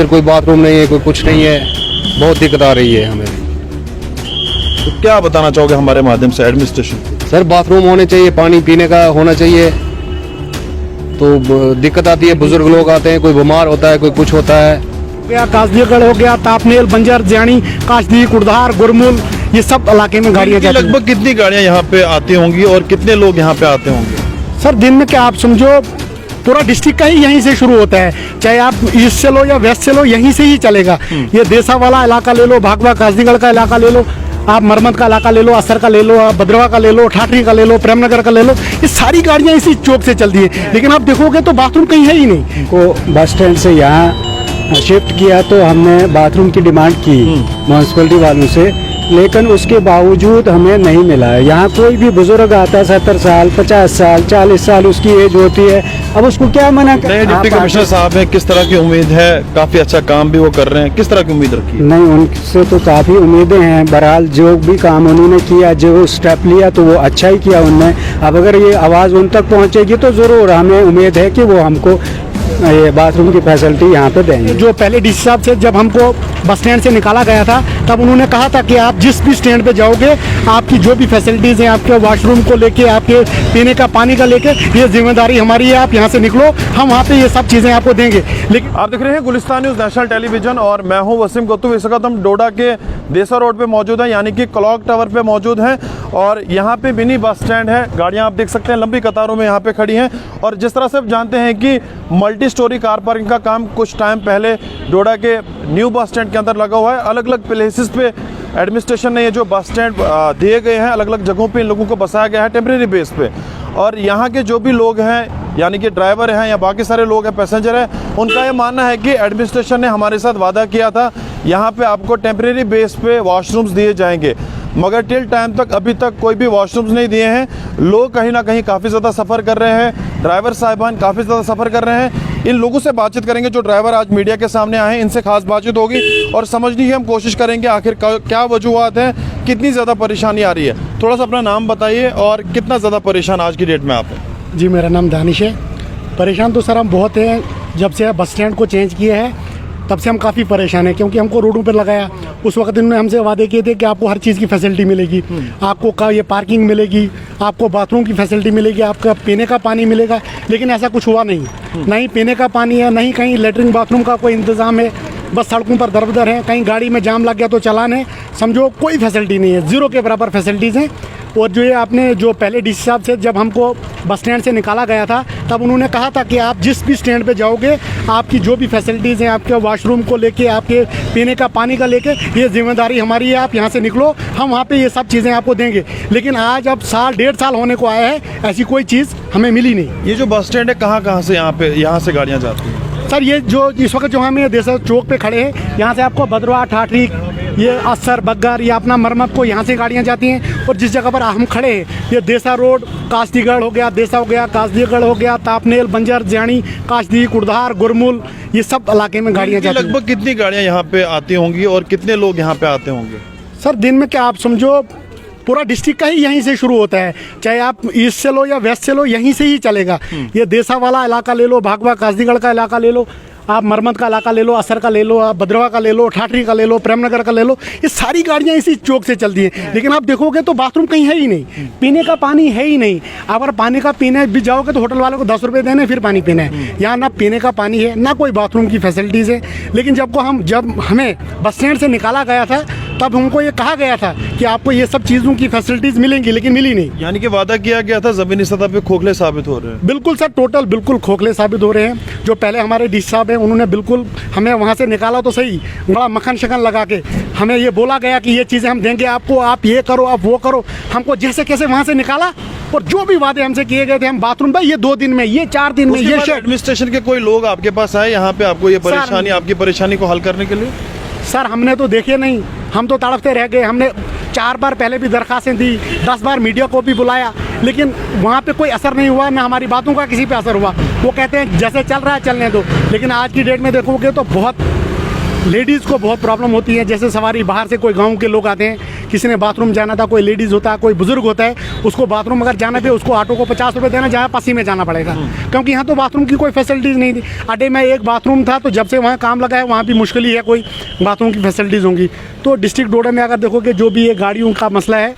कोई बाथरूम नहीं है, कोई कुछ नहीं है, बहुत दिक्कत आ रही है हमें। तो क्या बताना चाहोगे हमारे माध्यम से एडमिनिस्ट्रेशन को? सर बाथरूम होने चाहिए, पानी पीने का होना चाहिए, तो दिक्कत आती है। बुजुर्ग लोग आते हैं, कोई बीमार होता है, कोई कुछ होता है। गया कासदीगढ़ हो गया, तापनेल, बंजर, ज्याणी, काशदी, कुड़धार, गुरमुल, ये सब इलाके में गाड़ियाँ जाती हैं। लगभग कितनी गाड़ियाँ यहाँ पे आती होंगी और कितने लोग यहाँ पे आते होंगे? सर दिन में क्या आप समझो पूरा डिस्ट्रिक्ट का ही यहीं से शुरू होता है, चाहे आप ईस्ट से लो या वेस्ट से लो, यहीं से ही चलेगा। ये देसा वाला इलाका ले लो, भागवा कासदीगढ़ का इलाका ले लो, आप मरमत का इलाका ले लो, असर का ले लो, आप भद्रवा का ले लो, ठाठरी का ले लो, प्रेमनगर का ले लो, ये सारी गाड़ियाँ इसी चौक से चलती है। लेकिन आप देखोगे तो बाथरूम कहीं है ही नहीं। को बस स्टैंड से यहाँ शिफ्ट किया तो हमने बाथरूम की डिमांड की म्यूनसिपलिटी वालों से, लेकिन उसके बावजूद हमें नहीं मिला है। यहाँ कोई भी बुजुर्ग आता है 70 साल, 50 साल, 40 साल उसकी एज होती है, अब उसको क्या मना कर? नए डिप्टी कमिश्नर साहब हैं, किस तरह की उम्मीद है? काफी अच्छा काम भी वो कर रहे हैं, किस तरह की उम्मीद रखी है? नहीं, उनसे तो काफ़ी उम्मीदें हैं। बहरहाल जो भी काम उन्होंने किया, जो स्टेप लिया, तो वो अच्छा ही किया उनने। अब अगर ये आवाज़ उन तक पहुँचेगी तो ज़रूर हमें उम्मीद है कि वो हमको ये बाथरूम की फैसिलिटी यहाँ पे देंगे। जो पहले डीसी साहब से जब हमको बस स्टैंड से निकाला गया था, तब उन्होंने कहा था कि आप जिस भी स्टैंड पे जाओगे, आपकी जो भी फैसिलिटीज़ हैं, आपके वॉशरूम को लेके, आपके पीने का पानी का लेके, ये जिम्मेदारी हमारी है, आप यहाँ से निकलो, हम वहाँ पे ये सब चीज़ें आपको देंगे। लेकिन आप देख रहे हैं गुलिस्तान न्यूज़ नेशनल टेलीविजन और मैं हूं वसीम कुतुब। इस वक्त हम डोडा के देसा रोड पे मौजूद हैं, यानी कि क्लॉक टावर पे मौजूद हैं, और यहाँ पे मिनी बस स्टैंड है। गाड़ियाँ आप देख सकते हैं लंबी कतारों में यहाँ पे खड़ी हैं। और जिस तरह से आप जानते हैं कि मल्टी स्टोरी कार पार्किंग का काम कुछ टाइम पहले डोडा के न्यू बस स्टैंड के अंदर लगा हुआ है। अलग अलग प्लेसेस पे एडमिनिस्ट्रेशन ने ये जो बस स्टैंड दिए गए हैं, अलग अलग जगहों पे इन लोगों को बसाया गया है टेम्परेरी बेस पे। और यहाँ के जो भी लोग हैं, यानी कि ड्राइवर हैं या बाकी सारे लोग हैं, पैसेंजर हैं, उनका ये मानना है कि एडमिनिस्ट्रेशन ने हमारे साथ वादा किया था यहाँ पे आपको टेम्परेरी बेस पे वॉशरूम्स दिए जाएंगे, मगर टिल टाइम तक अभी तक कोई भी वॉशरूम्स नहीं दिए हैं। लोग कहीं ना कहीं काफ़ी ज़्यादा सफ़र कर रहे हैं, ड्राइवर साहिबान काफ़ी ज़्यादा सफ़र कर रहे हैं। इन लोगों से बातचीत करेंगे जो ड्राइवर आज मीडिया के सामने आए हैं, इनसे खास बातचीत होगी और समझने की हम कोशिश करेंगे आखिर क्या वजूहत हैं, कितनी ज़्यादा परेशानी आ रही है। थोड़ा सा अपना नाम बताइए और कितना ज़्यादा परेशान आज की डेट में आप हैं? जी, मेरा नाम दानिश है। परेशान तो सर हम बहुत हैं, जब से बस स्टैंड को चेंज किए हैं तब से हम काफ़ी परेशान हैं, क्योंकि हमको रोडों पर लगाया। उस वक्त इन्होंने हमसे वादे किए थे कि आपको हर चीज़ की फैसिलिटी मिलेगी, आपको ये पार्किंग मिलेगी, आपको बाथरूम की फैसिलिटी मिलेगी, आपका पीने का पानी मिलेगा। लेकिन ऐसा कुछ हुआ नहीं, नहीं पीने का पानी है, नहीं कहीं लेटरिन बाथरूम का कोई इंतज़ाम है। बस सड़कों पर दर बदर है, कहीं गाड़ी में जाम लग गया तो चालान है, समझो कोई फैसिलिटी नहीं है, ज़ीरो के बराबर फैसिलिटीज़ हैं। और जो ये आपने जो पहले डीसी साहब से जब हमको बस स्टैंड से निकाला गया था, तब उन्होंने कहा था कि आप जिस भी स्टैंड पे जाओगे, आपकी जो भी फैसिलिटीज़ हैं, आपके वॉशरूम को लेके, आपके पीने का पानी का लेके, ये जिम्मेदारी हमारी है, आप यहाँ से निकलो, हम वहाँ पे ये सब चीज़ें आपको देंगे। लेकिन आज अब साल 1.5 साल होने को आया है, ऐसी कोई चीज़ हमें मिली नहीं। ये जो बस स्टैंड है कहाँ से यहाँ से गाड़ियाँ जाती हैं? सर ये जो इस वक्त जो हम ये देसा चौक पे खड़े हैं, यहाँ से आपको भद्रवा, ठाठरी, ये असर, बग्गर, या अपना मरमत को यहाँ से गाड़ियाँ जाती हैं। और जिस जगह पर हम खड़े हैं, ये देसा रोड, कासदीगढ़ हो गया, देसा हो गया, कासदीगढ़ हो गया, तापनेल, बंजर, ज्याणी, काशदी, कुड़धार, गुरमुल, ये सब इलाके में गाड़ियाँ जाती हैं। लगभग कितनी गाड़ियाँ यहाँ पे आती होंगी और कितने लोग यहाँ पे आते होंगे? सर दिन में क्या आप समझो पूरा डिस्ट्रिक्ट का ही यहीं से शुरू होता है, चाहे आप ईस्ट से लो या वेस्ट से लो, यहीं से ही चलेगा। ये देसा वाला इलाका ले लो, भागवा कासदीगढ़ का इलाका ले लो, आप मरमत का इलाका ले लो, असर का ले लो, आप भद्रवा का ले लो, ठाठरी का ले लो, प्रेमनगर का ले लो, ये सारी गाड़ियाँ इसी चौक से चलती हैं। लेकिन आप देखोगे तो बाथरूम कहीं है ही नहीं, पीने का पानी है ही नहीं। अगर पानी का पीने भी जाओगे तो होटल वालों को 10 रुपये देने, फिर पानी पीना है। यहाँ ना पीने का पानी है, ना कोई बाथरूम की फैसिलिटीज़ है। लेकिन जब हमें बस स्टैंड से निकाला गया था, तब हमको ये कहा गया था कि आपको ये सब चीज़ों की फैसिलिटीज़ मिलेंगी, लेकिन मिली नहीं। यानी कि वादा किया गया था, ज़मीनी सतह पे खोखले साबित हो रहे हैं। बिल्कुल सर, टोटल बिल्कुल खोखले साबित हो रहे हैं। जो पहले हमारे डीसी साहब हैं, उन्होंने बिल्कुल हमें वहाँ से निकाला तो सही, बड़ा मक्खन शकन लगा के हमें ये बोला गया कि ये चीज़ें हम देंगे आपको, आप ये करो, आप वो करो। हमको जैसे कैसे वहाँ से निकाला, और जो भी वादे हमसे किए गए थे, हम बाथरूम भाई ये 2 दिन में, ये 4 दिन में, ये एडमिनिस्ट्रेशन के कोई लोग आपके पास आए यहाँ पे आपको ये परेशानी, आपकी परेशानी को हल करने के लिए? सर हमने तो देखे नहीं, हम तो तड़पते रह गए। हमने 4 बार पहले भी दरखास्तें दी, 10 बार मीडिया को भी बुलाया, लेकिन वहाँ पे कोई असर नहीं हुआ, ना हमारी बातों का किसी पे असर हुआ। वो कहते हैं जैसे चल रहा है चलने दो। लेकिन आज की डेट में देखोगे तो बहुत लेडीज़ को बहुत प्रॉब्लम होती है। जैसे सवारी बाहर से कोई गांव के लोग आते हैं, किसी ने बाथरूम जाना था, कोई लेडीज़ होता है, कोई बुजुर्ग होता है, उसको बाथरूम अगर जाना पे उसको ऑटो को 50 रुपये देना, जहाँ पसी में जाना पड़ेगा, क्योंकि यहाँ तो बाथरूम की कोई फैसिलिटीज़ नहीं थी। अड्डे में एक बाथरूम था, तो जब से वहाँ काम लगा है वहाँ भी मुश्किल ही है कोई बाथरूम की फैसिलिटीज़ होंगी। तो डिस्ट्रिक्ट डोडा में अगर देखोगे जो भी ये गाड़ियों का मसला है,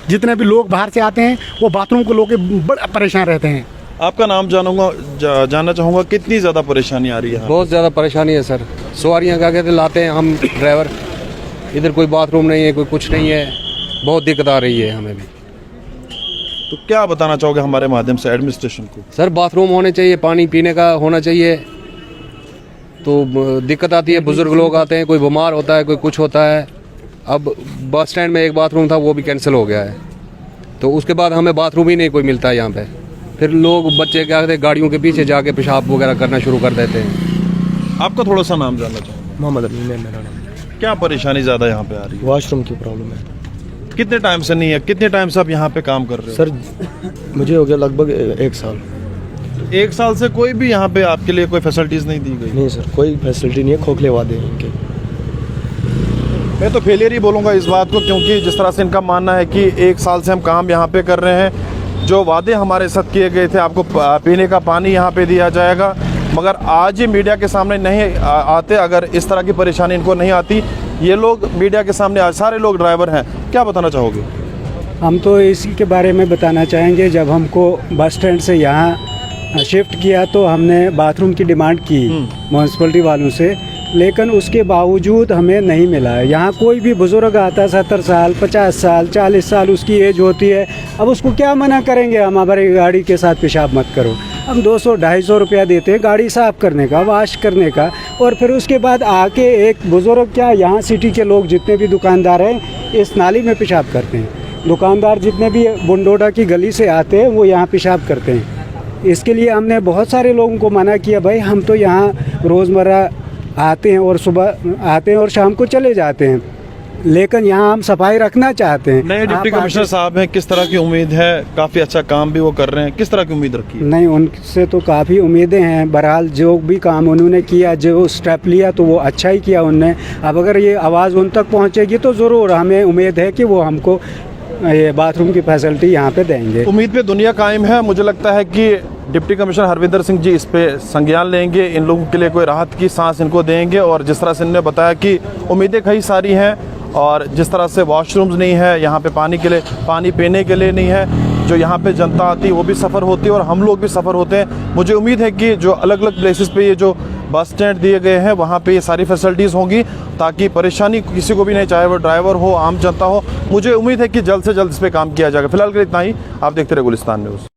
जितने भी लोग बाहर से आते हैं वो बाथरूम को लेकर बड़ा परेशान रहते हैं। आपका नाम जानना चाहूँगा, कितनी ज़्यादा परेशानी आ रही है यहाँ? बहुत ज़्यादा परेशानी है सर। सवारियाँ क्या कहते लाते हैं हम ड्राइवर, इधर कोई बाथरूम नहीं है, कोई कुछ नहीं है, बहुत दिक्कत आ रही है हमें भी। तो क्या बताना चाहोगे हमारे माध्यम से एडमिनिस्ट्रेशन को? सर बाथरूम होने चाहिए, पानी पीने का होना चाहिए, तो दिक्कत आती है। बुजुर्ग लोग आते हैं, कोई बीमार होता है, कोई कुछ होता है। अब बस स्टैंड में एक बाथरूम था, वो भी कैंसिल हो गया है, तो उसके बाद हमें बाथरूम ही नहीं कोई मिलता है यहाँ पे। फिर लोग बच्चे क्या कहते हैं गाड़ियों के पीछे जाके पेशाब वगैरह करना शुरू कर देते हैं। आपका थोड़ा सा नाम जानना चाहूँगा। मोहम्मद अमीन है मेरा नाम। क्या परेशानी ज़्यादा यहाँ पे आ रही है? वॉशरूम की प्रॉब्लम है कितने टाइम से नहीं है? कितने टाइम से आप यहाँ पे काम कर रहे हो? सर, मुझे हो गया लगभग 1 साल। 1 साल से कोई भी यहाँ पे आपके लिए कोई फैसिलिटीज़ नहीं दी गई? नहीं सर, कोई फैसिलिटी नहीं है, खोखले वादे हैं इनके। मैं तो फेलियर ही बोलूँगा इस बात को, क्योंकि जिस तरह से इनका मानना है कि 1 साल से हम काम यहाँ पे कर रहे हैं, जो वादे हमारे साथ किए गए थे, आपको पीने का पानी यहाँ पे दिया जाएगा, मगर आज ही मीडिया के सामने नहीं आते। अगर इस तरह की परेशानी इनको नहीं आती, ये लोग मीडिया के सामने आज सारे लोग ड्राइवर हैं, क्या बताना चाहोगे? हम तो इसी के बारे में बताना चाहेंगे, जब हमको बस स्टैंड से यहाँ शिफ्ट किया तो हमने बाथरूम की डिमांड की म्यूनसिपलिटी वालों से, लेकिन उसके बावजूद हमें नहीं मिला है। यहाँ कोई भी बुज़ुर्ग आता है 70 साल, 50 साल, 40 साल उसकी एज होती है, अब उसको क्या मना करेंगे हम हमारी गाड़ी के साथ पेशाब मत करो। हम 200-250 रुपया देते हैं गाड़ी साफ़ करने का, वॉश करने का, और फिर उसके बाद आके एक बुज़ुर्ग क्या यहाँ सिटी के लोग जितने भी दुकानदार हैं इस नाली में पेशाब करते हैं। दुकानदार जितने भी बुंडोडा की गली से आते हैं वो यहाँ पेशाब करते हैं। इसके लिए हमने बहुत सारे लोगों को मना किया, भाई हम तो यहाँ रोज़मर्रा आते हैं और सुबह आते हैं और शाम को चले जाते हैं, लेकिन यहाँ हम सफाई रखना चाहते हैं। नए डिप्टी कमिश्नर साहब हैं, किस तरह की उम्मीद है? काफ़ी अच्छा काम भी वो कर रहे हैं, किस तरह की उम्मीद रखी है? नहीं, उनसे तो काफ़ी उम्मीदें हैं। बहरहाल जो भी काम उन्होंने किया, जो स्टेप लिया, तो वो अच्छा ही किया उनने। अब अगर ये आवाज़ उन तक पहुँचेगी तो ज़रूर हमें उम्मीद है कि वो हमको ये बाथरूम की फैसिलिटी यहाँ पे देंगे। उम्मीद पे दुनिया कायम है। मुझे लगता है कि डिप्टी कमिश्नर हरविंदर सिंह जी इस पे संज्ञान लेंगे, इन लोगों के लिए कोई राहत की सांस इनको देंगे। और जिस तरह से इन्होंने बताया कि उम्मीदें कई सारी हैं, और जिस तरह से वॉशरूम्स नहीं है यहाँ पे, पानी के लिए, पानी पीने के लिए नहीं है, जो यहाँ पे जनता आती है वो भी सफ़र होती है और हम लोग भी सफ़र होते हैं। मुझे उम्मीद है कि जो अलग अलग प्लेसेस पे ये जो बस स्टैंड दिए गए हैं वहाँ पे ये सारी फैसिलिटीज़ होंगी, ताकि परेशानी किसी को भी नहीं, चाहे वो ड्राइवर हो, आम जनता हो। मुझे उम्मीद है कि जल्द से जल्द इस पर काम किया जाएगा। फिलहाल के लिए इतना ही। आप देखते रहे गुलिस्तान न्यूज़।